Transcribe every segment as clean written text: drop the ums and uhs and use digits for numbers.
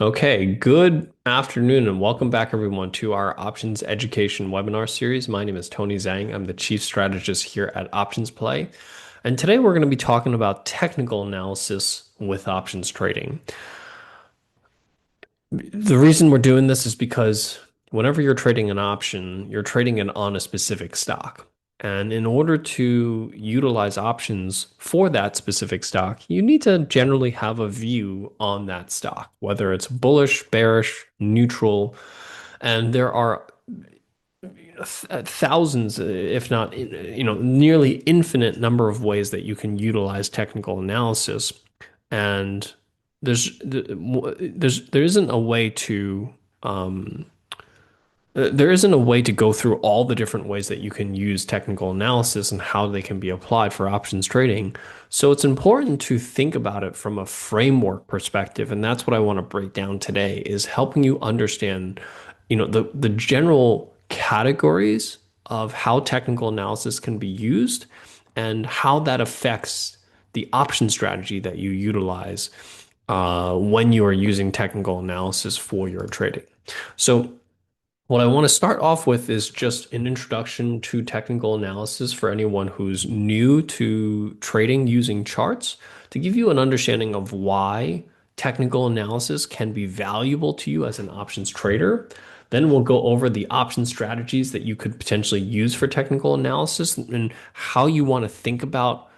Okay, good afternoon and welcome back everyone to our options education webinar series. My name is Tony Zhang. I'm the chief strategist here at OptionsPlay. And today we're going to be talking about technical analysis with options trading. The reason we're doing this is because whenever you're trading an option, you're trading it on a specific stock. And in order to utilize options for that specific stock, you need to generally have a view on that stock, whether it's bullish, bearish, neutral. And there are thousands, if not, nearly infinite number of ways that you can utilize technical analysis. And there isn't a way to um, there isn't a way to go through all the different ways that you can use technical analysis and how they can be applied for options trading. So it's important to think about it from a framework perspective, and that's what I want to break down today is helping you understand, the general categories of how technical analysis can be used and how that affects the option strategy that you utilize when you are using technical analysis for your trading. So what I want to start off with is just an introduction to technical analysis for anyone who's new to trading using charts to give you an understanding of why technical analysis can be valuable to you as an options trader. Then we'll go over the option strategies that you could potentially use for technical analysis and how you want to think about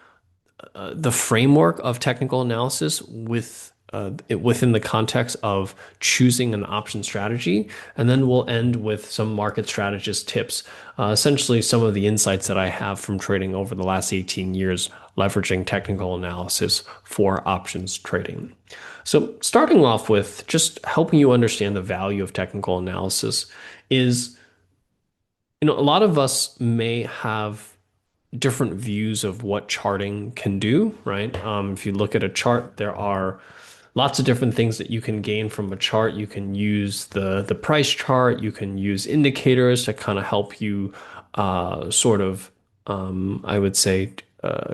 the framework of technical analysis within the context of choosing an option strategy. And then we'll end with some market strategist tips, essentially some of the insights that I have from trading over the last 18 years, leveraging technical analysis for options trading. So starting off with just helping you understand the value of technical analysis is, a lot of us may have different views of what charting can do, right? If you look at a chart, there are lots of different things that you can gain from a chart. You can use the price chart. You can use indicators to kind of help you I would say,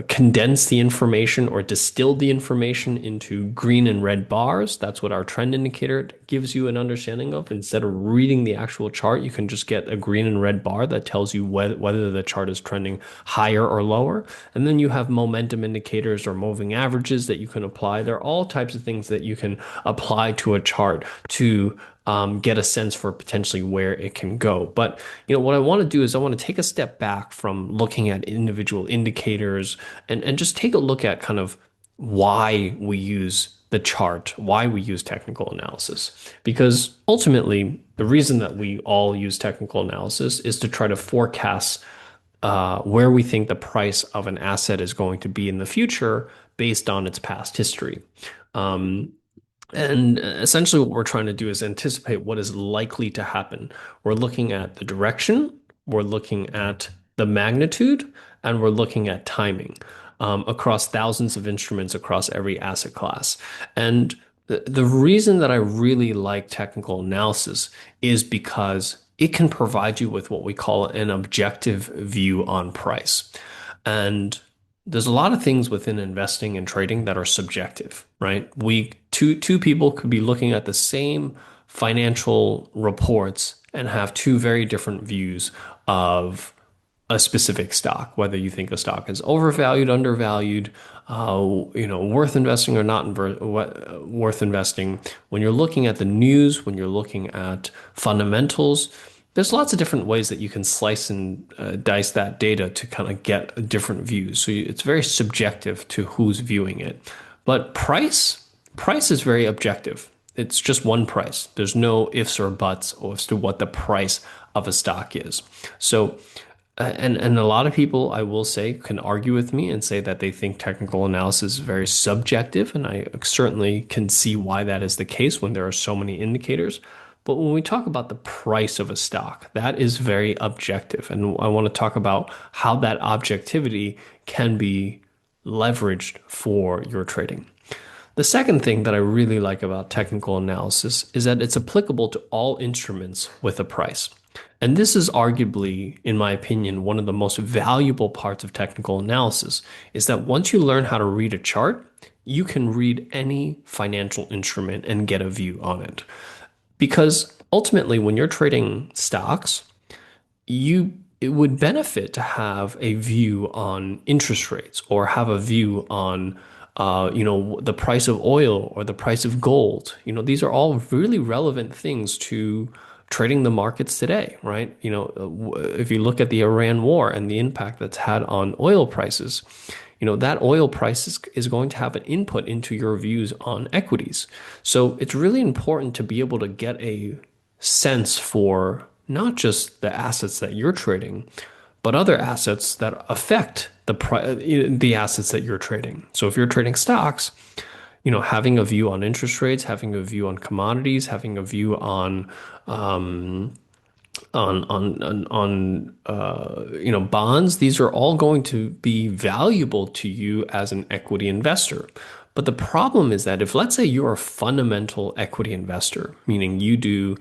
condense the information or distill the information into green and red bars. That's what our trend indicator gives you an understanding of. Instead of reading the actual chart, you can just get a green and red bar that tells you whether the chart is trending higher or lower. And then you have momentum indicators or moving averages that you can apply. There are all types of things that you can apply to a chart to get a sense for potentially where it can go. But what I want to do is I want to take a step back from looking at individual indicators and just take a look at kind of why we use the chart, why we use technical analysis. Because ultimately, the reason that we all use technical analysis is to try to forecast where we think the price of an asset is going to be in the future based on its past history. Um, and essentially, what we're trying to do is anticipate what is likely to happen. We're looking at the direction, we're looking at the magnitude, and we're looking at timing across thousands of instruments across every asset class. And the reason that I really like technical analysis is because it can provide you with what we call an objective view on price. And there's a lot of things within investing and trading that are subjective, right? Two people could be looking at the same financial reports and have two very different views of a specific stock, whether you think a stock is overvalued, undervalued, worth investing or not worth investing. When you're looking at the news, when you're looking at fundamentals, there's lots of different ways that you can slice and dice that data to kind of get different views. So it's very subjective to who's viewing it. But price is very objective. It's just one price. There's no ifs or buts as to what the price of a stock is. So, and a lot of people, I will say, can argue with me and say that they think technical analysis is very subjective, and I certainly can see why that is the case when there are so many indicators. But when we talk about the price of a stock, that is very objective, and I want to talk about how that objectivity can be leveraged for your trading. The second thing that I really like about technical analysis is that it's applicable to all instruments with a price. And this is arguably, in my opinion, one of the most valuable parts of technical analysis is that once you learn how to read a chart, you can read any financial instrument and get a view on it. Because ultimately, when you're trading stocks, you it would benefit to have a view on interest rates or have a view on the price of oil or the price of gold. These are all really relevant things to trading the markets today, right? If you look at the Iran war and the impact that's had on oil prices, that oil price is going to have an input into your views on equities. So it's really important to be able to get a sense for not just the assets that you're trading, but other assets that affect the assets that you're trading. So if you're trading stocks, having a view on interest rates, having a view on commodities, having a view on bonds, these are all going to be valuable to you as an equity investor. But the problem is that if, let's say, you're a fundamental equity investor, meaning you do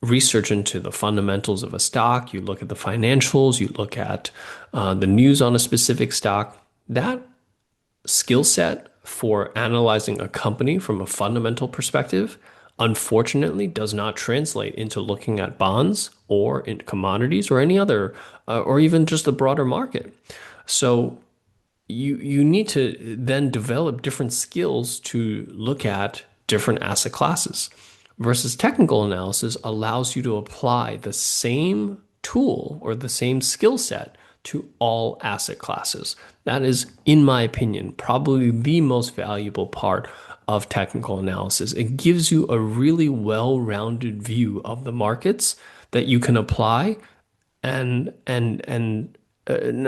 research into the fundamentals of a stock, you look at the financials, you look at the news on a specific stock, that skill set for analyzing a company from a fundamental perspective, unfortunately, does not translate into looking at bonds or in commodities or any other, or even just the broader market. So you need to then develop different skills to look at different asset classes versus technical analysis allows you to apply the same tool or the same skill set to all asset classes. That is, in my opinion, probably the most valuable part of technical analysis. It gives you a really well-rounded view of the markets that you can apply and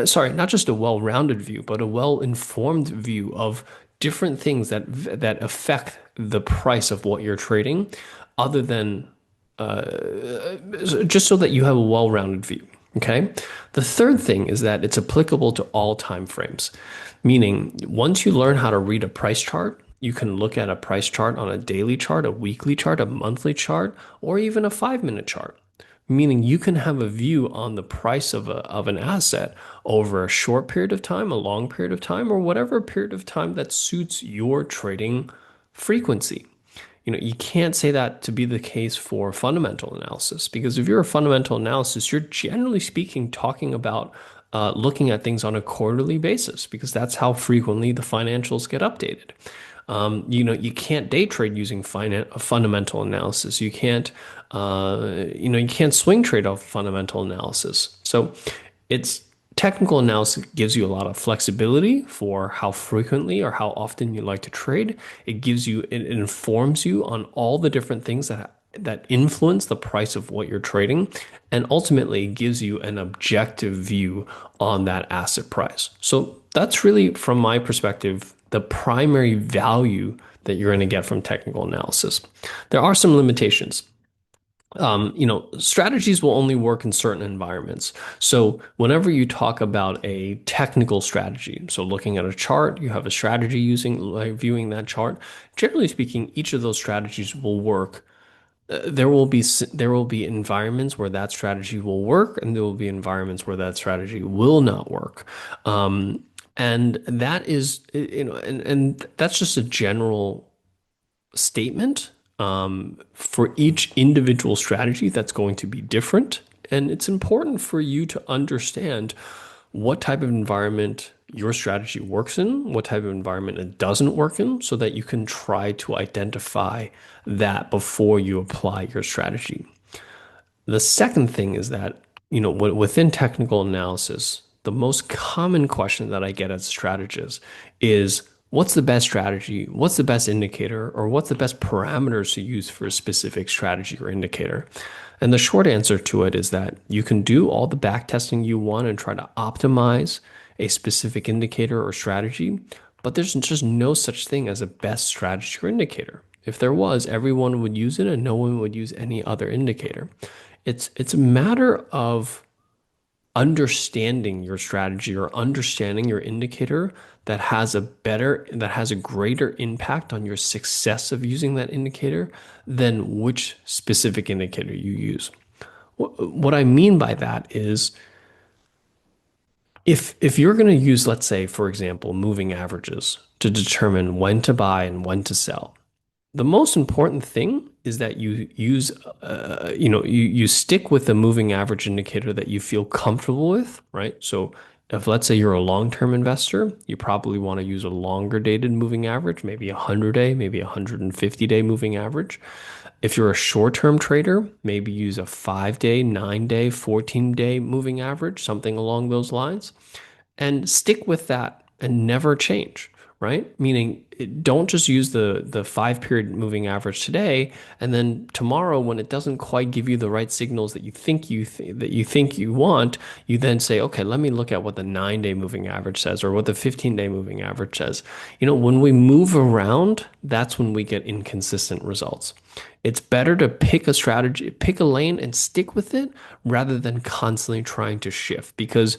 sorry, not just a well-rounded view, but a well-informed view of different things that affect the price of what you're trading, other than just so that you have a well-rounded view. Okay. The third thing is that it's applicable to all time frames, meaning once you learn how to read a price chart, you can look at a price chart on a daily chart, a weekly chart, a monthly chart, or even a 5-minute chart, meaning you can have a view on the price of an asset over a short period of time, a long period of time, or whatever period of time that suits your trading frequency. You can't say that to be the case for fundamental analysis because if you're a fundamental analysis, you're generally speaking talking about looking at things on a quarterly basis because that's how frequently the financials get updated. You can't day trade using fundamental analysis. You can't swing trade off fundamental analysis. So it's technical analysis gives you a lot of flexibility for how frequently or how often you like to trade. It informs you on all the different things that influence the price of what you're trading, and ultimately gives you an objective view on that asset price. So that's really, from my perspective, the primary value that you're going to get from technical analysis. There are some limitations. Strategies will only work in certain environments. So whenever you talk about a technical strategy, so looking at a chart, you have a strategy using like viewing that chart. Generally speaking, each of those strategies will work. There will be environments where that strategy will work, and there will be environments where that strategy will not work. And that is, and that's just a general statement. For each individual strategy, that's going to be different. And it's important for you to understand what type of environment your strategy works in, what type of environment it doesn't work in, so that you can try to identify that before you apply your strategy. The second thing is that, within technical analysis, the most common question that I get as strategists is what's the best strategy? What's the best indicator? Or what's the best parameters to use for a specific strategy or indicator? And the short answer to it is that you can do all the back testing you want and try to optimize a specific indicator or strategy, but there's just no such thing as a best strategy or indicator. If there was, everyone would use it and no one would use any other indicator. It's a matter of understanding your strategy or understanding your indicator that has a greater impact on your success of using that indicator than which specific indicator you use. What I mean by that is if you're going to use, let's say, for example, moving averages to determine when to buy and when to sell, the most important thing is that you use, you stick with the moving average indicator that you feel comfortable with, right? So if let's say you're a long-term investor, you probably want to use a longer dated moving average, maybe a 100-day, maybe a 150-day moving average. If you're a short-term trader, maybe use a 5-day, 9-day, 14-day moving average, something along those lines, and stick with that and never change, right? Meaning, don't just use the 5 period moving average today, and then tomorrow, when it doesn't quite give you the right signals that you think you want, you then say, okay, let me look at what the 9-day moving average says or what the 15-day moving average says. When we move around, that's when we get inconsistent results. It's better to pick a strategy, pick a lane and stick with it rather than constantly trying to shift, because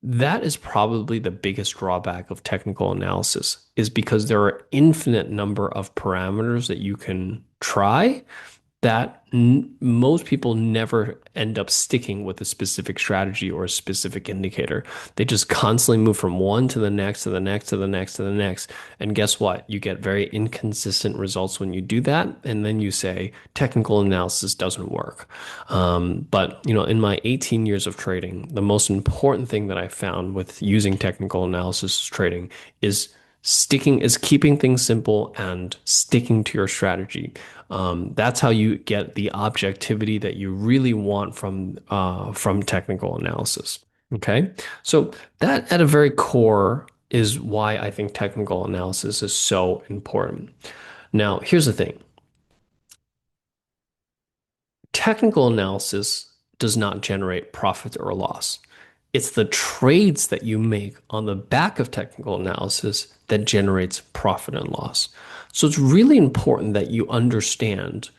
that is probably the biggest drawback of technical analysis, is because there are infinite number of parameters that you can try that most people never end up sticking with a specific strategy or a specific indicator. They just constantly move from one to the next, to the next, to the next, to the next. And guess what? You get very inconsistent results when you do that. And then you say technical analysis doesn't work. But in my 18 years of trading, the most important thing that I found with using technical analysis trading is keeping things simple and sticking to your strategy. That's how you get the objectivity that you really want from technical analysis. Okay, so that at a very core is why I think technical analysis is so important. Now, here's the thing. Technical analysis does not generate profit or loss. It's the trades that you make on the back of technical analysis that generates profit and loss. So it's really important that you understand,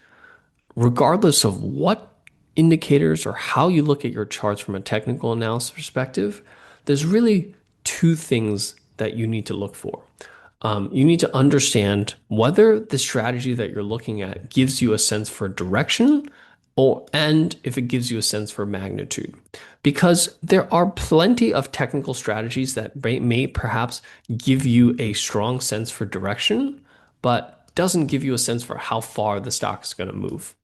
regardless of what indicators or how you look at your charts from a technical analysis perspective, there's really two things that you need to look for. You need to understand whether the strategy that you're looking at gives you a sense for direction, and if it gives you a sense for magnitude. Because there are plenty of technical strategies that may perhaps give you a strong sense for direction, but doesn't give you a sense for how far the stock is going to move.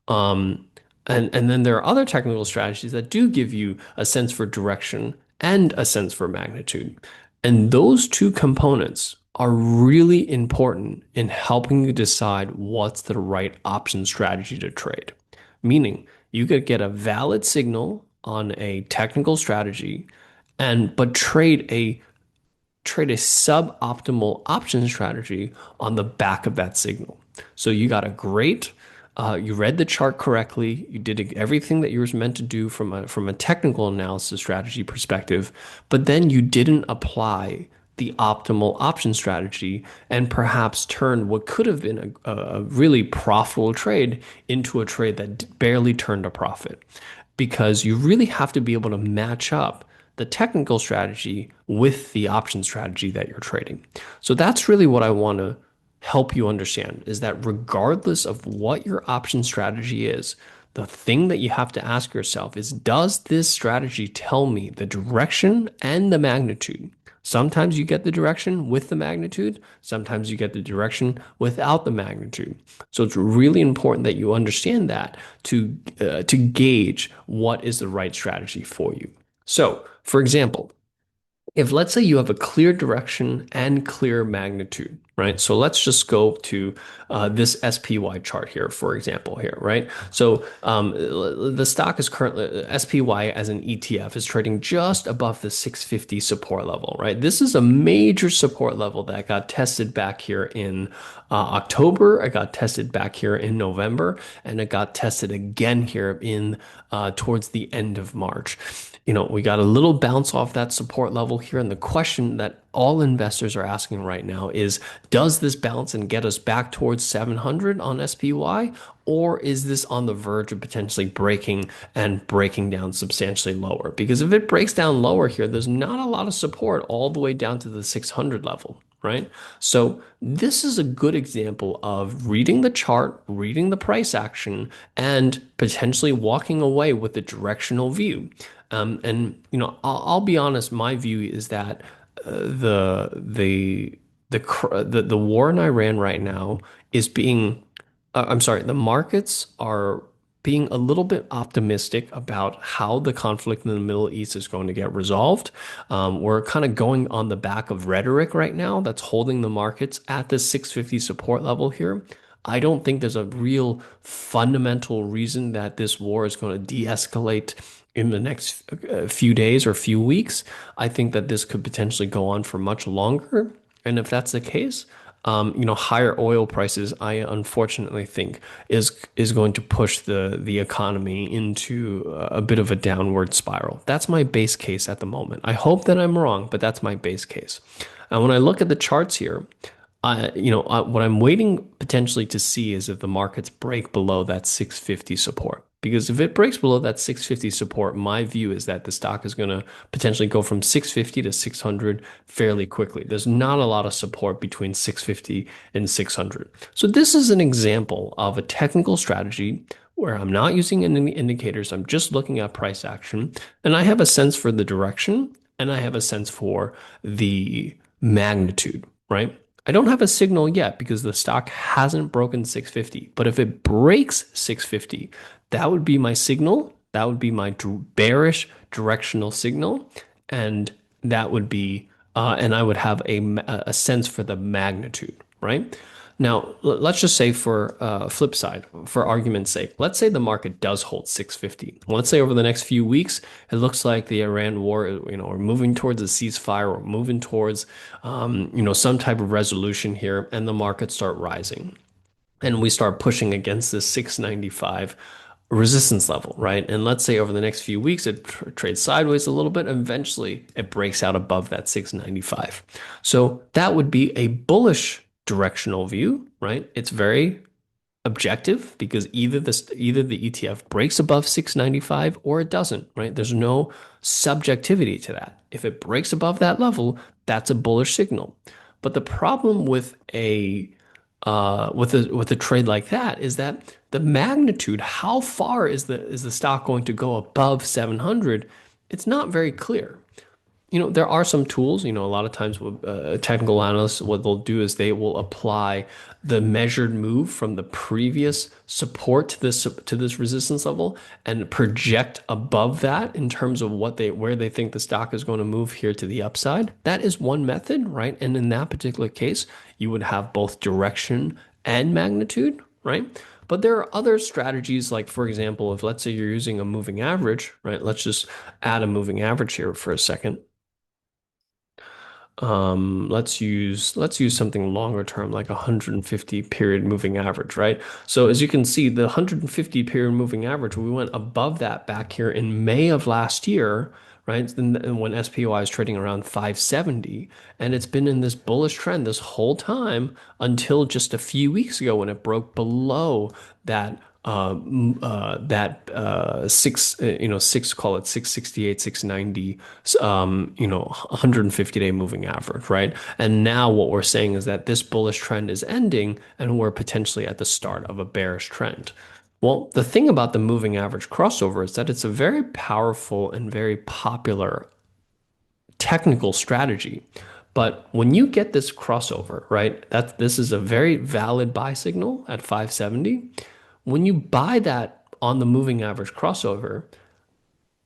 Um, and then there are other technical strategies that do give you a sense for direction and a sense for magnitude. And those two components are really important in helping you decide what's the right option strategy to trade. Meaning, you could get a valid signal on a technical strategy but trade a suboptimal option strategy on the back of that signal. So you read the chart correctly, you did everything that you were meant to do from a technical analysis strategy perspective, but then you didn't apply the optimal option strategy and perhaps turned what could have been a really profitable trade into a trade that barely turned a profit. Because you really have to be able to match up the technical strategy with the option strategy that you're trading. So that's really what I want to help you understand, is that regardless of what your option strategy is, the thing that you have to ask yourself is, does this strategy tell me the direction and the magnitude? Sometimes you get the direction with the magnitude. Sometimes you get the direction without the magnitude. So it's really important that you understand that to gauge what is the right strategy for you. So, for example, if let's say you have a clear direction and clear magnitude, right? So let's just go to this SPY chart here, for example, here, right? So the stock is currently, SPY as an ETF is trading just above the 650 support level, right? This is a major support level that got tested back here in October. It got tested back here in November, and it got tested again here in towards the end of March. We got a little bounce off that support level here. And the question that all investors are asking right now is, does this bounce and get us back towards 700 on SPY? Or is this on the verge of potentially breaking down substantially lower? Because if it breaks down lower here, there's not a lot of support all the way down to the 600 level, right? So this is a good example of reading the chart, reading the price action, and potentially walking away with a directional view. And I'll be honest, my view is that the war in Iran right now is being I'm sorry, the markets are being a little bit optimistic about how the conflict in the Middle East is going to get resolved. We're kind of going on the back of rhetoric right now that's holding the markets at the 650 support level here. I don't think there's a real fundamental reason that this war is going to de-escalate in the next few days or few weeks. I think that this could potentially go on for much longer. And if that's the case, higher oil prices, I unfortunately think is going to push the economy into a bit of a downward spiral. That's my base case at the moment. I hope that I'm wrong, but that's my base case. And when I look at the charts here, what I'm waiting potentially to see is if the markets break below that 650 support. Because if it breaks below that 650 support, my view is that the stock is going to potentially go from 650 to 600 fairly quickly. There's not a lot of support between 650 and 600. So this is an example of a technical strategy where I'm not using any indicators. I'm just looking at price action, and I have a sense for the direction, and I have a sense for the magnitude, right? I don't have a signal yet because the stock hasn't broken 650. But if it breaks 650, that would be my signal. That would be my bearish directional signal. And that would be, and I would have a sense for the magnitude, right? Now, let's just say for flip side, for argument's sake, let's say the market does hold 650. Let's say over the next few weeks, it looks like the Iran war, we're moving towards a ceasefire, or moving towards, some type of resolution here, and the markets start rising and we start pushing against this 695 resistance level, right? And let's say over the next few weeks, it trades sideways a little bit. And eventually, it breaks out above that 695. So that would be a bullish directional view, right? It's very objective because either the ETF breaks above 695 or it doesn't, right? There's no subjectivity to that. If it breaks above that level, that's a bullish signal. But the problem with a trade like that is that the magnitude, how far is the stock going to go above 700? It's not very clear. There are some tools, a lot of times technical analysts, what they'll do is they will apply the measured move from the previous support to this resistance level and project above that in terms of where they think the stock is going to move here to the upside. That is one method, right? And in that particular case, you would have both direction and magnitude, right? But there are other strategies, like for example, if let's say you're using a moving average, right? Let's just add a moving average here for a second. Let's use something longer term, like 150 period moving average, right? So as you can see, the 150 period moving average, we went above that back here in May of last year, right? Then when SPY is trading around 570, and it's been in this bullish trend this whole time until just a few weeks ago when it broke below that call it 668, 690, 150-day moving average, right? And now what we're saying is that this bullish trend is ending and we're potentially at the start of a bearish trend. Well, the thing about the moving average crossover is that it's a very powerful and very popular technical strategy. But when you get this crossover, right, this is a very valid buy signal at 570. When you buy that on the moving average crossover,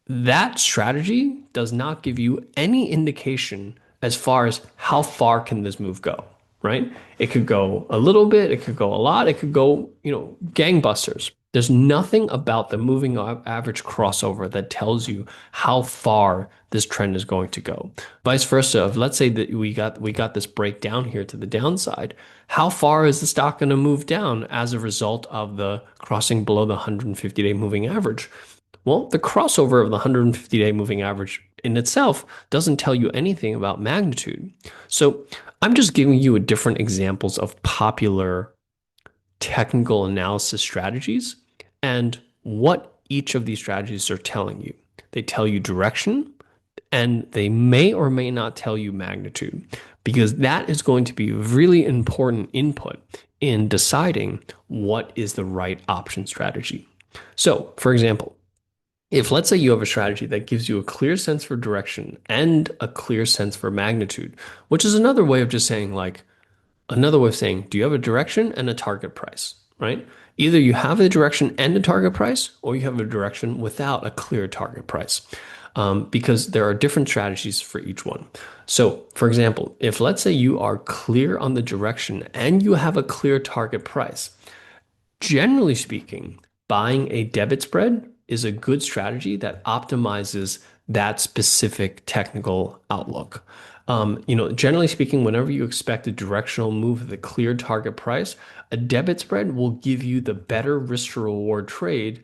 that strategy does not give you any indication as far as how far can this move go, right? It could go a little bit, it could go a lot, it could go, gangbusters. There's nothing about the moving average crossover that tells you how far this trend is going to go. Vice versa, if let's say that we got this breakdown here to the downside, how far is the stock going to move down as a result of the crossing below the 150-day moving average? Well, the crossover of the 150-day moving average in itself doesn't tell you anything about magnitude. So I'm just giving you a different examples of popular technical analysis strategies and what each of these strategies are telling you. They tell you direction, and they may or may not tell you magnitude because that is going to be a really important input in deciding what is the right option strategy. So, for example, if let's say you have a strategy that gives you a clear sense for direction and a clear sense for magnitude, which is another way of just saying, like, another way of saying, do you have a direction and a target price, right? Either you have a direction and a target price, or you have a direction without a clear target price, because there are different strategies for each one. So, for example, if let's say you are clear on the direction and you have a clear target price, generally speaking, buying a debit spread is a good strategy that optimizes that specific technical outlook. Generally speaking, whenever you expect a directional move with a clear target price, a debit spread will give you the better risk to reward trade.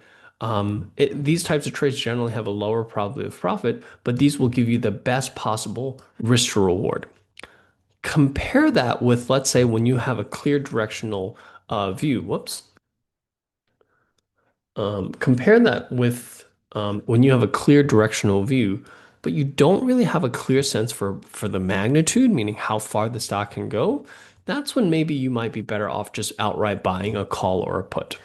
These types of trades generally have a lower probability of profit, but these will give you the best possible risk to reward. Compare that with, let's say, when you have a clear directional view. Whoops. Compare that with when you have a clear directional view, but you don't really have a clear sense for the magnitude, meaning how far the stock can go. That's when maybe you might be better off just outright buying a call or a put.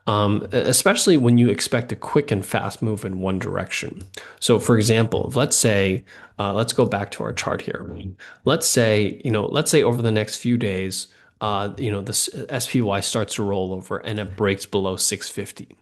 Especially when you expect a quick and fast move in one direction. So, for example, let's say, let's go back to our chart here. Let's say over the next few days, this SPY starts to roll over and it breaks below 650.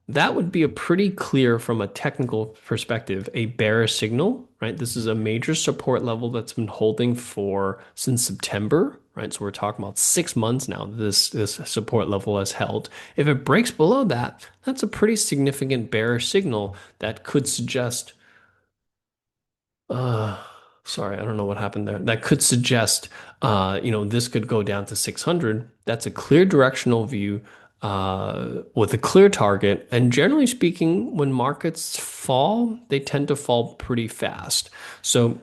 That would be a pretty clear from a technical perspective, a bearish signal, right? This is a major support level that's been holding for since September, right? So we're talking about 6 months now. This support level has held. If it breaks below that, that's a pretty significant bearish signal that could suggest uh, sorry, I don't know what happened there. That could suggest, this could go down to 600. That's a clear directional view with a clear target. And generally speaking, when markets fall, they tend to fall pretty fast. So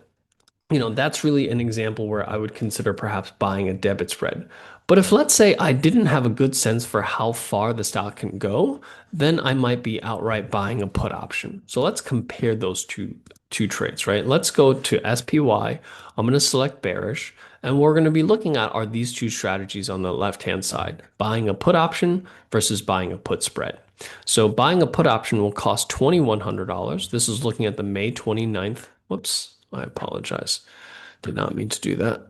that's really an example where I would consider perhaps buying a debit spread. But if let's say I didn't have a good sense for how far the stock can go, then I might be outright buying a put option. So let's compare those two trades, right? Let's go to SPY. I'm going to select bearish, and we're going to be looking at are these two strategies on the left-hand side, buying a put option versus buying a put spread. So buying a put option will cost $2,100. This is looking at the May 29th. Whoops. I apologize. Did not mean to do that.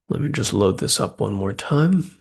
Let me just load this up one more time.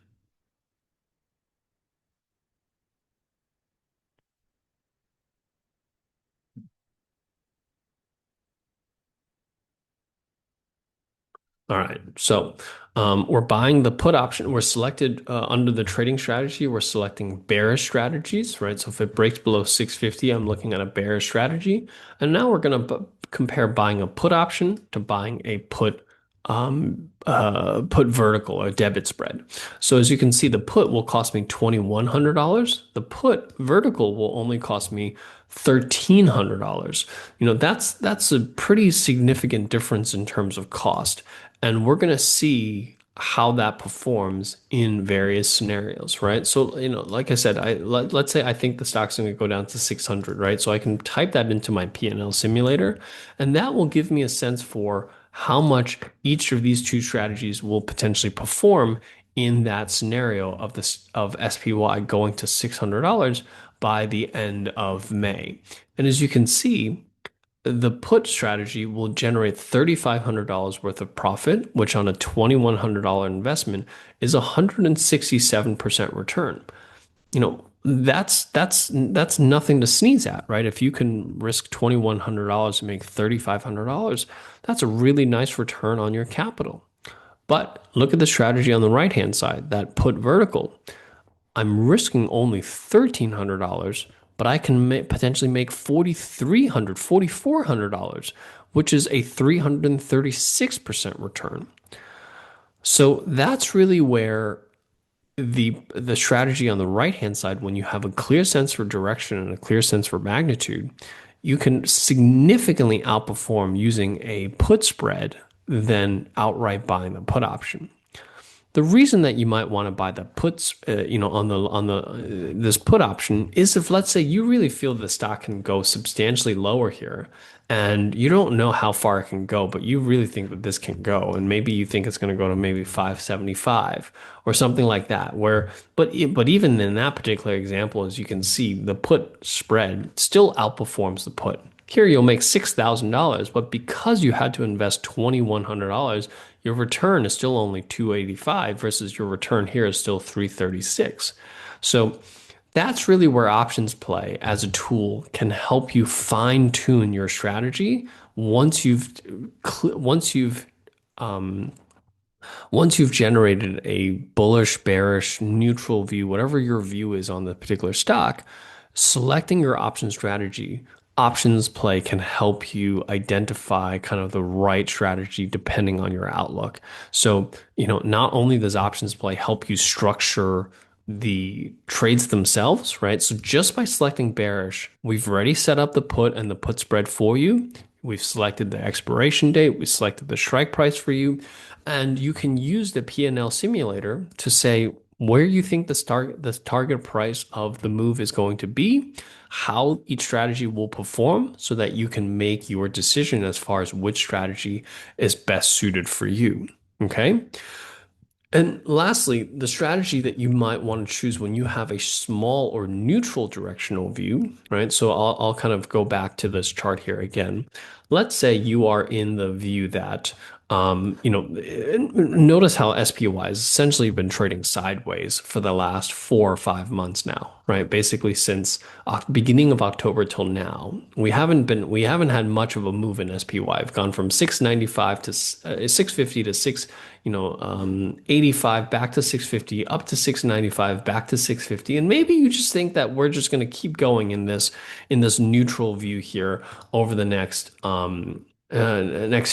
All right. So we're buying the put option. We're selected under the trading strategy. We're selecting bearish strategies, right? So if it breaks below 650, I'm looking at a bearish strategy. And now we're going to compare buying a put option to buying a put vertical or debit spread. So as you can see, the put will cost me $2,100. The put vertical will only cost me $1,300. That's a pretty significant difference in terms of cost. And we're going to see how that performs in various scenarios, right? So, like I said, let's say I think the stock's going to go down to 600, right? So I can type that into my P&L simulator, and that will give me a sense for how much each of these two strategies will potentially perform in that scenario of SPY going to $600 by the end of May. And as you can see, the put strategy will generate $3,500 worth of profit, which on a $2,100 investment is 167% return. That's nothing to sneeze at, right? If you can risk $2,100 and make $3,500, that's a really nice return on your capital. But look at the strategy on the right-hand side, that put vertical. I'm risking only $1,300, but I can potentially make $4,300, $4,400, which is a 336% return. So that's really where the strategy on the right-hand side, when you have a clear sense for direction and a clear sense for magnitude, you can significantly outperform using a put spread than outright buying the put option. The reason that you might want to buy the puts, on the this put option is if, let's say, you really feel the stock can go substantially lower here, and you don't know how far it can go, but you really think that this can go, and maybe you think it's going to go to maybe 575 or something like that. But even in that particular example, as you can see, the put spread still outperforms the put. Here you'll make $6,000, but because you had to invest $2,100, your return is still only 285 versus your return here is still 336. So that's really where options play as a tool can help you fine tune your strategy once you've once you've um, once you've generated a bullish, bearish, neutral view, whatever your view is on the particular stock, selecting your option strategy, options play can help you identify kind of the right strategy depending on your outlook. So, not only does options play help you structure the trades themselves, right? So just by selecting bearish, we've already set up the put and the put spread for you. We've selected the expiration date, we selected the strike price for you, and you can use the P&L simulator to say where you think the target price of the move is going to be, how each strategy will perform so that you can make your decision as far as which strategy is best suited for you. Okay. And lastly, the strategy that you might want to choose when you have a small or neutral directional view, right? So I'll kind of go back to this chart here again. Let's say you are in the view that, notice how SPY has essentially been trading sideways for the last 4 or 5 months now, right? Basically since beginning of October till now, we haven't had much of a move in SPY. I've gone from 695 to 650 to 85 back to 650, up to 695, back to 650. And maybe you just think that we're just going to keep going in this neutral view here over the next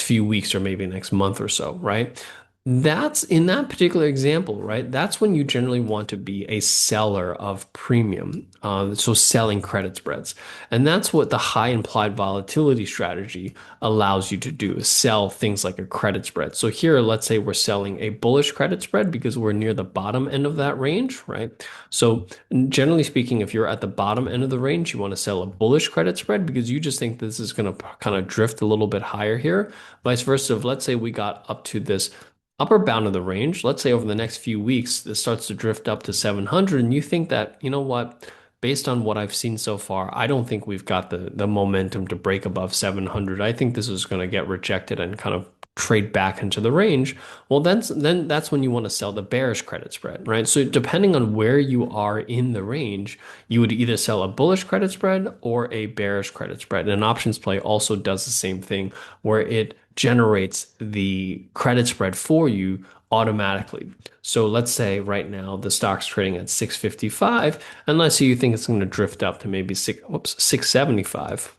few weeks or maybe next month or so, right? That's in that particular example, right? That's when you generally want to be a seller of premium. So selling credit spreads. And that's what the high implied volatility strategy allows you to do is sell things like a credit spread. So here, let's say we're selling a bullish credit spread because we're near the bottom end of that range, right? So generally speaking, if you're at the bottom end of the range, you want to sell a bullish credit spread because you just think this is going to kind of drift a little bit higher here. Vice versa, if let's say we got up to this upper bound of the range, let's say over the next few weeks, this starts to drift up to 700, and you think that, you know what, based on what I've seen so far, I don't think we've got the momentum to break above 700. I think this is going to get rejected and kind of trade back into the range. Well, then that's when you want to sell the bearish credit spread, right? So depending on where you are in the range, you would either sell a bullish credit spread or a bearish credit spread. And options play also does the same thing where it generates the credit spread for you automatically. So let's say right now the stock's trading at 655, and let's say you think it's going to drift up to maybe 675.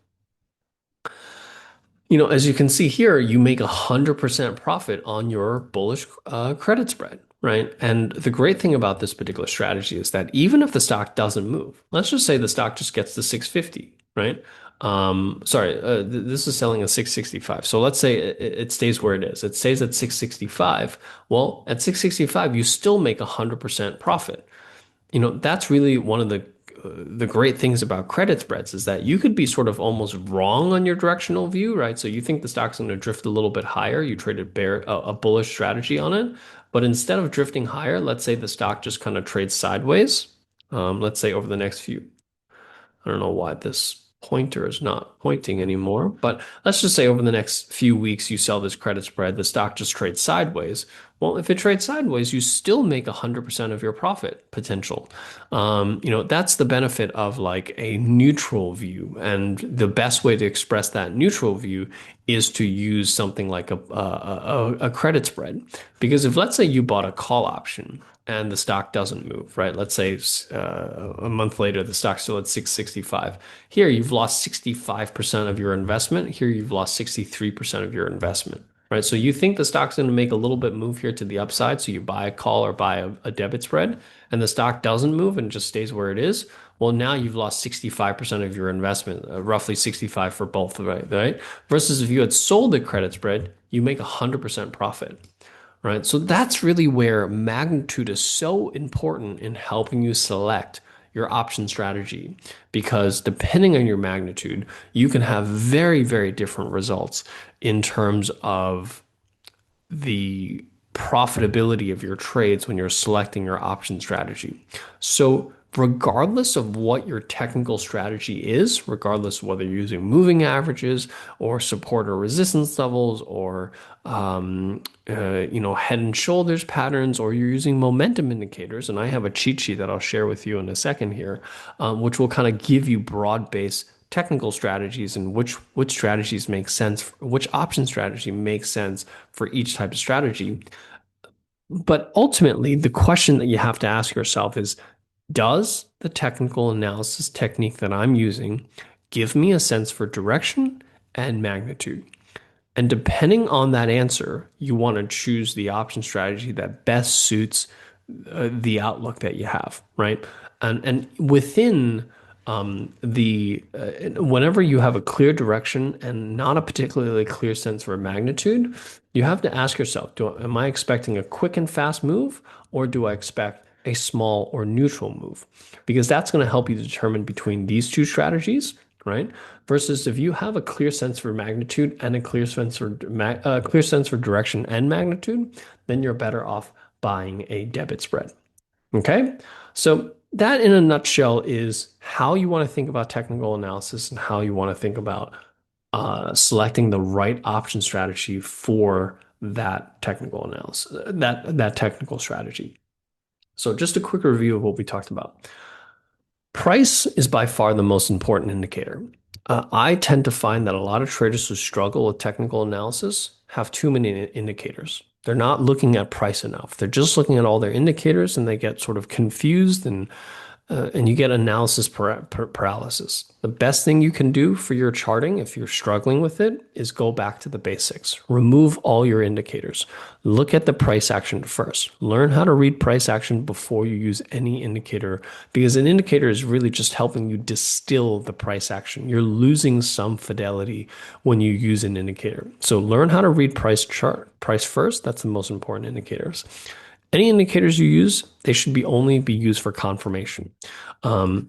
As you can see here, you make 100% profit on your bullish credit spread, right? And the great thing about this particular strategy is that even if the stock doesn't move, let's just say the stock just gets to 650, right? Sorry, this is selling at 665. So let's say it stays where it is. It stays at 665. Well, at 665, you still make 100% profit. That's really one of the great things about credit spreads is that you could be sort of almost wrong on your directional view, right? So you think the stock's going to drift a little bit higher. You traded a bullish strategy on it, but instead of drifting higher, let's say the stock just kind of trades sideways. Let's say over the next few, I don't know why this pointer is not pointing anymore, but let's just say over the next few weeks you sell this credit spread, the stock just trades sideways. Well, if it trades sideways, you still make 100% of your profit potential. That's the benefit of like a neutral view. And the best way to express that neutral view is to use something like a credit spread. Because if let's say you bought a call option and the stock doesn't move, right? Let's say a month later, the stock's still at 665. Here, you've lost 65% of your investment. Here, you've lost 63% of your investment, right? So you think the stock's going to make a little bit move here to the upside. So you buy a call or buy a debit spread and the stock doesn't move and just stays where it is. Well, now you've lost 65% of your investment, roughly 65 for both, right? Versus if you had sold the credit spread, you make 100% profit. right? So that's really where magnitude is so important in helping you select your option strategy because depending on your magnitude, you can have very, very different results in terms of the profitability of your trades when you're selecting your option strategy. So, regardless of what your technical strategy is, regardless of whether you're using moving averages or support or resistance levels or head and shoulders patterns, or you're using momentum indicators, and I have a cheat sheet that I'll share with you in a second here, which will kind of give you broad-based technical strategies and which strategies make sense, which option strategy makes sense for each type of strategy. But ultimately, the question that you have to ask yourself is, does the technical analysis technique that I'm using give me a sense for direction and magnitude? And depending on that answer, you want to choose the option strategy that best suits the outlook that you have, right? And within the whenever you have a clear direction and not a particularly clear sense for magnitude, you have to ask yourself, am I expecting a quick and fast move, or do I expect a small or neutral move? Because that's going to help you determine between these two strategies, right? Versus if you have a clear sense for magnitude and a clear sense for direction and magnitude, then you're better off buying a debit spread. Okay? So that in a nutshell is how you want to think about technical analysis and how you want to think about selecting the right option strategy for that technical analysis, that technical strategy. So just a quick review of what we talked about. Price is by far the most important indicator. I tend to find that a lot of traders who struggle with technical analysis have too many indicators. They're not looking at price enough. They're just looking at all their indicators and they get sort of confused and you get analysis paralysis. The best thing you can do for your charting, if you're struggling with it, is go back to the basics. Remove all your indicators. Look at the price action first. Learn how to read price action before you use any indicator, because an indicator is really just helping you distill the price action. You're losing some fidelity when you use an indicator. So learn how to read price first. That's the most important indicators. Any indicators you use, they should be only be used for confirmation.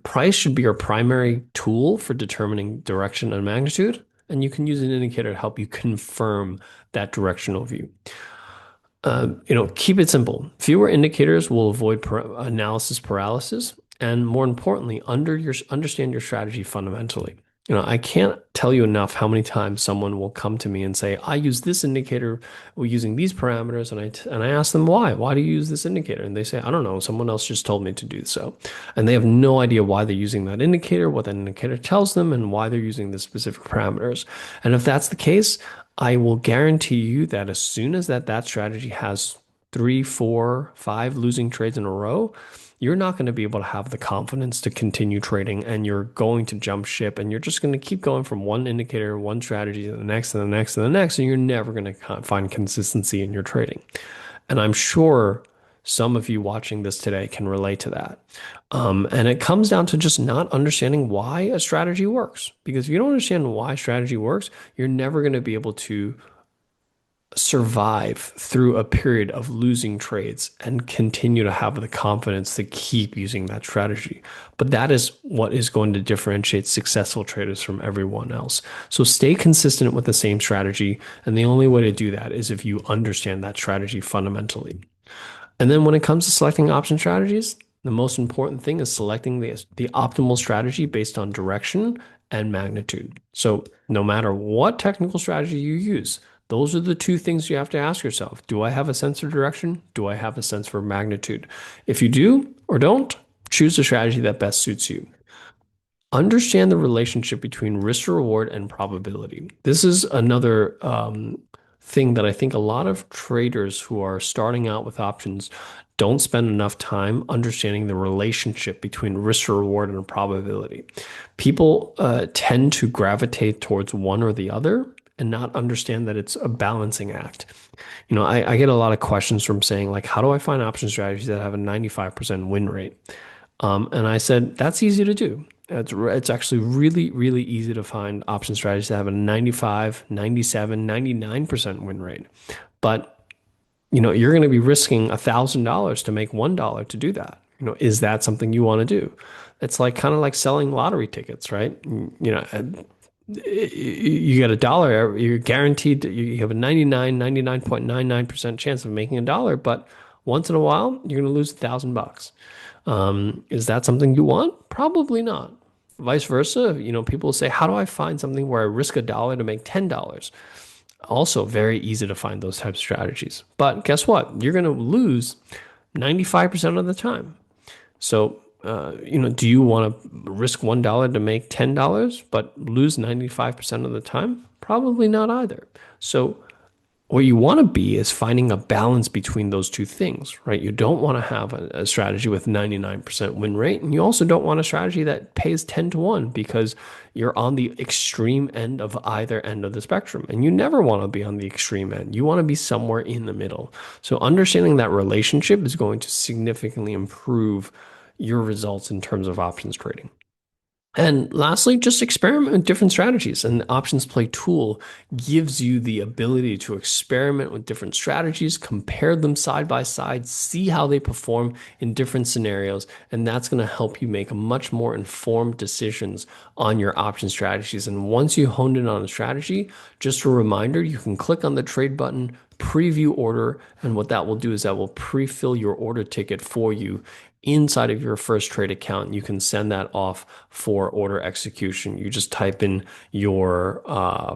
Price should be your primary tool for determining direction and magnitude, and you can use an indicator to help you confirm that directional view. Keep it simple. Fewer indicators will avoid analysis paralysis, and more importantly, understand your strategy fundamentally. I can't tell you enough how many times someone will come to me and say, "I use this indicator using these parameters," and I ask them why. Why do you use this indicator? And they say, "I don't know. Someone else just told me to do so," and they have no idea why they're using that indicator, what that indicator tells them, and why they're using the specific parameters. And if that's the case, I will guarantee you that as soon as that strategy has 3, 4, 5 losing trades in a row, you're not going to be able to have the confidence to continue trading and you're going to jump ship and you're just going to keep going from one indicator, one strategy to the next and the next and the next, and you're never going to find consistency in your trading. And I'm sure some of you watching this today can relate to that. And it comes down to just not understanding why a strategy works. Because if you don't understand why strategy works, you're never going to be able to survive through a period of losing trades and continue to have the confidence to keep using that strategy. But that is what is going to differentiate successful traders from everyone else. So stay consistent with the same strategy. And the only way to do that is if you understand that strategy fundamentally. And then when it comes to selecting option strategies, the most important thing is selecting the optimal strategy based on direction and magnitude. So no matter what technical strategy you use, those are the two things you have to ask yourself. Do I have a sense of direction? Do I have a sense for magnitude? If you do or don't, choose a strategy that best suits you. Understand the relationship between risk to reward and probability. This is another thing that I think a lot of traders who are starting out with options don't spend enough time understanding the relationship between risk to reward and probability. People tend to gravitate towards one or the other and not understand that it's a balancing act. I get a lot of questions from saying, like, how do I find option strategies that have a 95% win rate? And I said, that's easy to do. It's actually really, really easy to find option strategies that have a 95, 97, 99% win rate. But you're going to be risking $1,000 to make $1 to do that. Is that something you want to do? It's like kind of like selling lottery tickets, right? You get a dollar, you're guaranteed you have a 99.99% chance of making a dollar, but once in a while, you're going to lose $1,000. Is that something you want? Probably not. Vice versa, people say, how do I find something where I risk a dollar to make $10? Also, very easy to find those types of strategies. But guess what? You're going to lose 95% of the time. So, do you want to risk $1 to make $10, but lose 95% of the time? Probably not either. So, what you want to be is finding a balance between those two things, right? You don't want to have a strategy with 99% win rate, and you also don't want a strategy that pays 10 to 1 because you're on the extreme end of either end of the spectrum. And you never want to be on the extreme end. You want to be somewhere in the middle. So understanding that relationship is going to significantly improve your results in terms of options trading. And lastly, just experiment with different strategies. And the OptionsPlay tool gives you the ability to experiment with different strategies, compare them side by side, see how they perform in different scenarios. And that's going to help you make much more informed decisions on your option strategies. And once you honed in on a strategy, just a reminder, you can click on the trade button, preview order, and what that will do is that will pre-fill your order ticket for you inside of your first trade account. You can send that off for order execution. You just type in your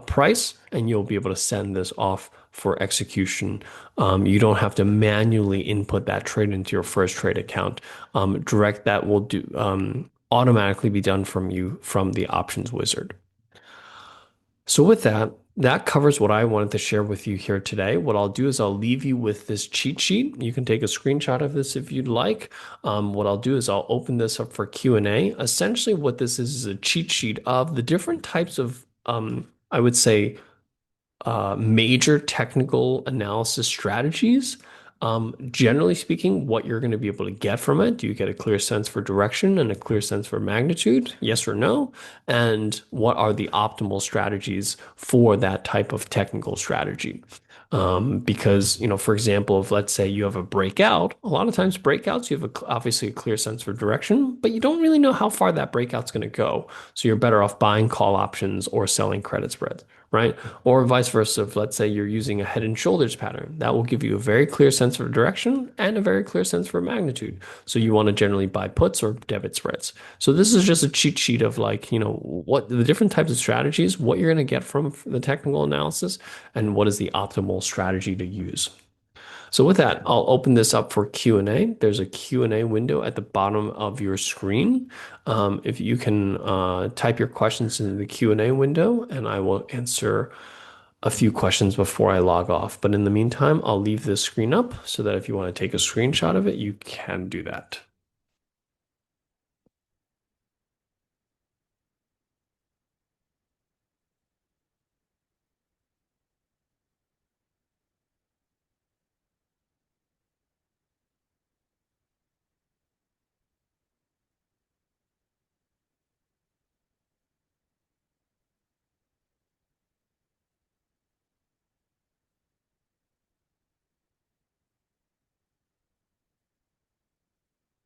price and you'll be able to send this off for execution. You don't have to manually input that trade into your first trade account. Direct that will do automatically be done from you from the options wizard. So with that, that covers what I wanted to share with you here today. What I'll do is I'll leave you with this cheat sheet. You can take a screenshot of this if you'd like. What I'll do is I'll open this up for Q&A. Essentially, what this is a cheat sheet of the different types of, I would say, major technical analysis strategies. Generally speaking, what you're going to be able to get from it. Do you get a clear sense for direction and a clear sense for magnitude? Yes or no? And what are the optimal strategies for that type of technical strategy? Because, for example, if let's say you have a breakout, a lot of times breakouts, you have obviously a clear sense for direction, but you don't really know how far that breakout's going to go. So you're better off buying call options or selling credit spreads, right? Or vice versa. If let's say you're using a head and shoulders pattern, that will give you a very clear sense for direction and a very clear sense for magnitude. So you want to generally buy puts or debit spreads. So this is just a cheat sheet of like, what the different types of strategies, what you're going to get from the technical analysis, and what is the optimal strategy to use. So with that, I'll open this up for Q&A. There's a Q&A window at the bottom of your screen. If you can type your questions into the Q&A window, and I will answer a few questions before I log off. But in the meantime, I'll leave this screen up so that if you want to take a screenshot of it, you can do that.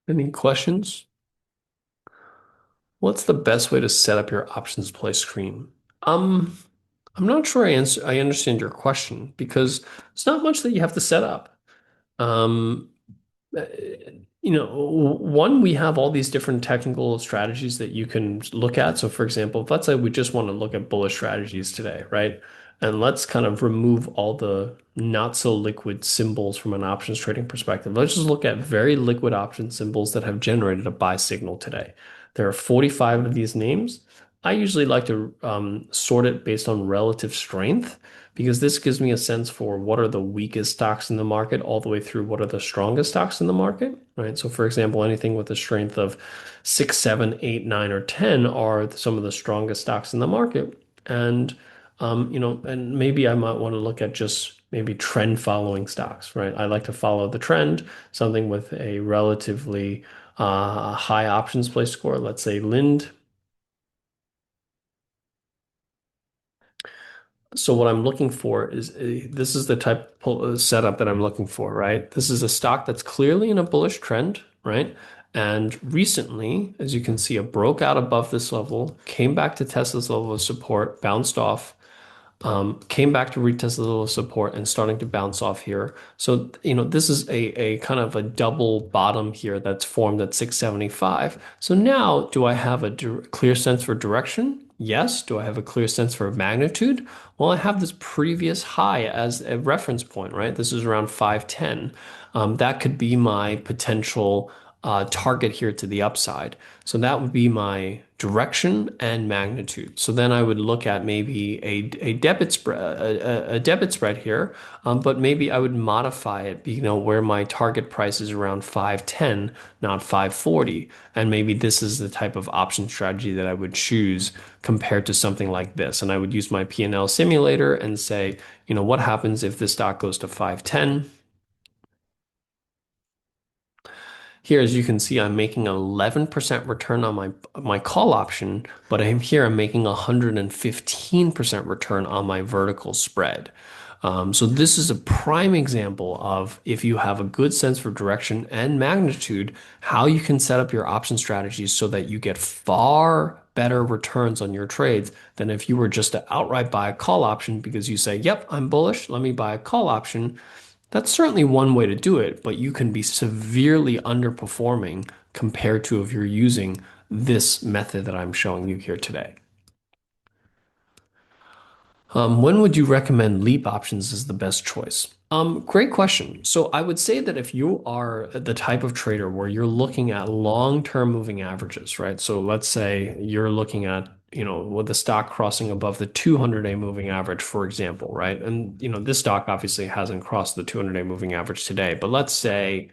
Any questions? What's the best way to set up your options play screen? Um, I'm not sure I understand your question because it's not much that you have to set up. Um, uh, one, we have all these different technical strategies that you can look at. So, for example, if let's say we just want to look at bullish strategies today, right? And let's kind of remove all the not so liquid symbols from an options trading perspective. Let's just look at very liquid option symbols that have generated a buy signal today. There are 45 of these names. I usually like to sort it based on relative strength because this gives me a sense for what are the weakest stocks in the market all the way through what are the strongest stocks in the market, right? So for example, anything with a strength of 6, 7, 8, 9, or 10 are some of the strongest stocks in the market. And and maybe I might want to look at just maybe trend following stocks, right? I like to follow the trend, something with a relatively high options play score, let's say Lind. So what I'm looking for is this is the type of setup that I'm looking for, right? This is a stock that's clearly in a bullish trend, right? And recently, as you can see, it broke out above this level, came back to test this level of support, bounced off, came back to retest a little support and starting to bounce off here. So, this is a kind of a double bottom here that's formed at 675. So now, do I have a clear sense for direction? Yes. Do I have a clear sense for magnitude? Well, I have this previous high as a reference point, right? This is around 510. That could be my potential target here to the upside. So that would be my direction and magnitude. So then I would look at maybe a debit spread, a debit spread here, but maybe I would modify it, where my target price is around 510, not 540. And maybe this is the type of option strategy that I would choose compared to something like this. And I would use my P&L simulator and say, what happens if this stock goes to 510? Here, as you can see, I'm making an 11% return on my call option, but I'm making 115% return on my vertical spread. So this is a prime example of if you have a good sense for direction and magnitude, how you can set up your option strategies so that you get far better returns on your trades than if you were just to outright buy a call option because you say, yep, I'm bullish, let me buy a call option. That's certainly one way to do it, but you can be severely underperforming compared to if you're using this method that I'm showing you here today. When would you recommend leap options as the best choice? Great question. So I would say that if you are the type of trader where you're looking at long-term moving averages, right? So let's say you're looking at, with the stock crossing above the 200-day moving average, for example, right? And, this stock obviously hasn't crossed the 200-day moving average today, but let's say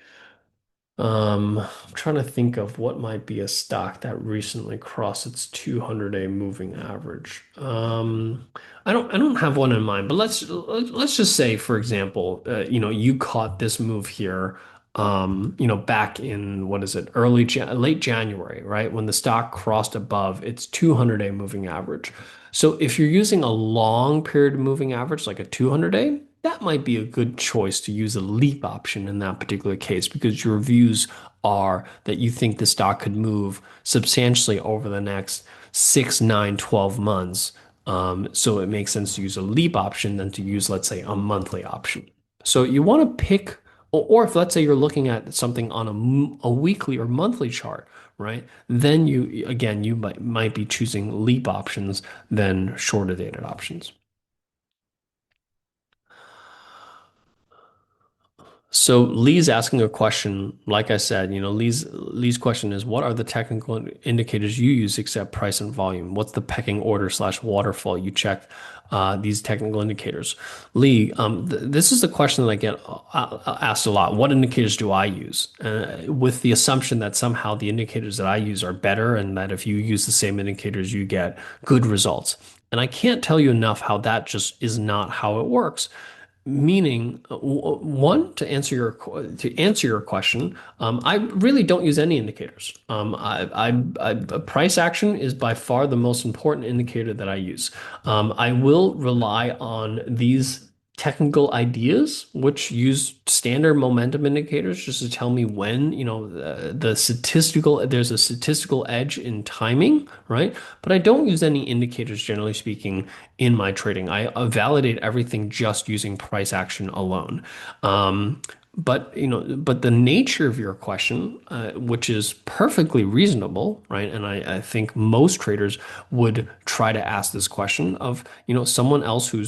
I'm trying to think of what might be a stock that recently crossed its 200-day moving average. I don't have one in mind, but let's just say, for example, you caught this move here, back in what is it, late January, right? When the stock crossed above its 200-day moving average. So if you're using a long period moving average, like a 200-day, that might be a good choice to use a leap option in that particular case because your views are that you think the stock could move substantially over the next 6, 9, 12 months. So it makes sense to use a leap option than to use, let's say, a monthly option. So you want to pick, or if let's say you're looking at something on a weekly or monthly chart, right? Then you might be choosing leap options than shorter dated options. So Lee's asking a question. Like I said, Lee's question is, what are the technical indicators you use except price and volume? What's the pecking order slash waterfall you check these technical indicators? Lee, this is the question that I get asked a lot. What indicators do I use? With the assumption that somehow the indicators that I use are better, and that if you use the same indicators, you get good results. And I can't tell you enough how that just is not how it works. Meaning, one, to answer your question, I really don't use any indicators. Price action is by far the most important indicator that I use. I will rely on these technical ideas, which use standard momentum indicators just to tell me when, there's a statistical edge in timing, right? But I don't use any indicators, generally speaking, in my trading. I validate everything just using price action alone. But the nature of your question, which is perfectly reasonable, right? And I think most traders would try to ask this question of, someone else who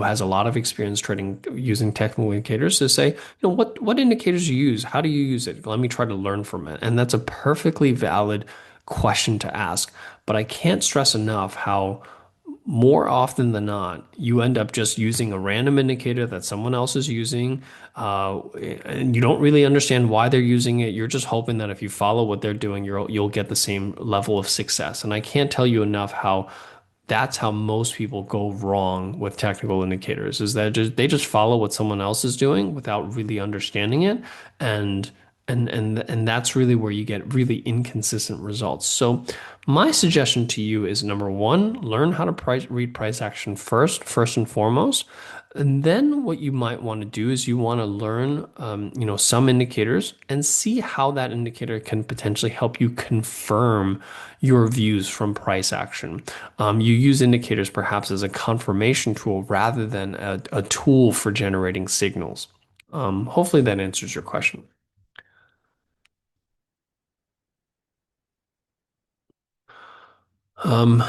has a lot of experience trading using technical indicators to say, what indicators you use? How do you use it? Let me try to learn from it. And that's a perfectly valid question to ask. But I can't stress enough how more often than not, you end up just using a random indicator that someone else is using, and you don't really understand why they're using it. You're just hoping that if you follow what they're doing, you'll get the same level of success. And I can't tell you enough how that's how most people go wrong with technical indicators, is that they just follow what someone else is doing without really understanding it. And And that's really where you get really inconsistent results. So my suggestion to you is number one, learn how to read price action first and foremost. And then what you might want to do is you want to learn, some indicators and see how that indicator can potentially help you confirm your views from price action. You use indicators perhaps as a confirmation tool rather than a tool for generating signals. Hopefully that answers your question. Um,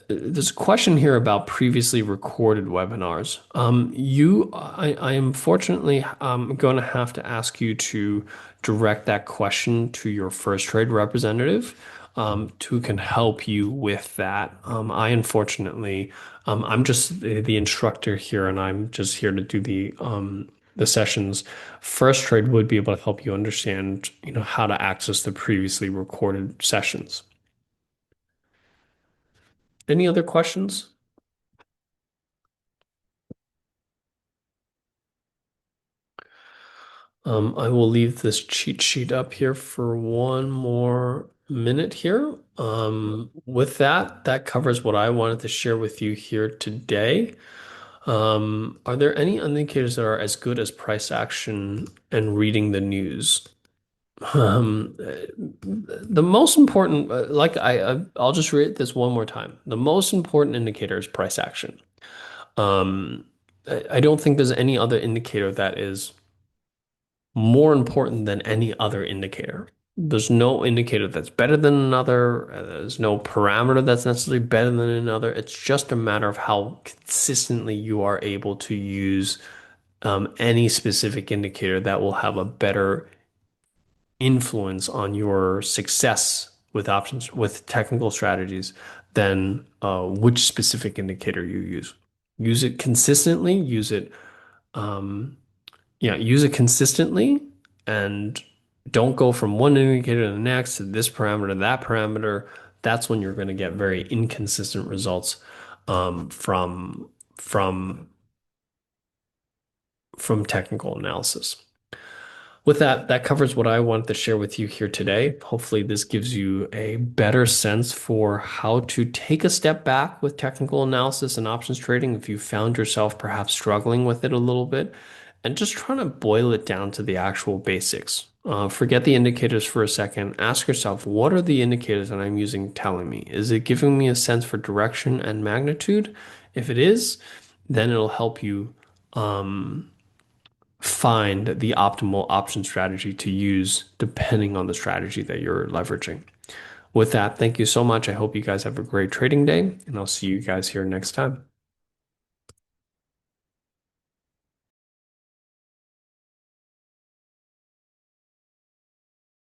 there's a question here about previously recorded webinars. I am fortunately going to have to ask you to direct that question to your first trade representative, who can help you with that. I unfortunately, I'm just the instructor here, and I'm just here to do the sessions. First trade would be able to help you understand, how to access the previously recorded sessions. Any other questions? I will leave this cheat sheet up here for one more minute here. With that, that covers what I wanted to share with you here today. Are there any indicators that are as good as price action and reading the news? The most important, I'll just read this one more time. The most important indicator is price action. Um, I don't think there's any other indicator that is more important than any other indicator. There's no indicator that's better than another. There's no parameter that's necessarily better than another. It's just a matter of how consistently you are able to use any specific indicator that will have a better influence on your success with options, with technical strategies than which specific indicator you use. Use it consistently, um, use it consistently and don't go from one indicator to the next to this parameter to that parameter. That's when you're going to get very inconsistent results from from technical analysis. With that, that covers what I wanted to share with you here today. Hopefully, this gives you a better sense for how to take a step back with technical analysis and options trading if you found yourself perhaps struggling with it a little bit, and just trying to boil it down to the actual basics. Forget the indicators for a second. Ask yourself, what are the indicators that I'm using telling me? Is it giving me a sense for direction and magnitude? If it is, then it'll help you find the optimal option strategy to use depending on the strategy that you're leveraging. With that, thank you so much. I hope you guys have a great trading day, and I'll see you guys here next time.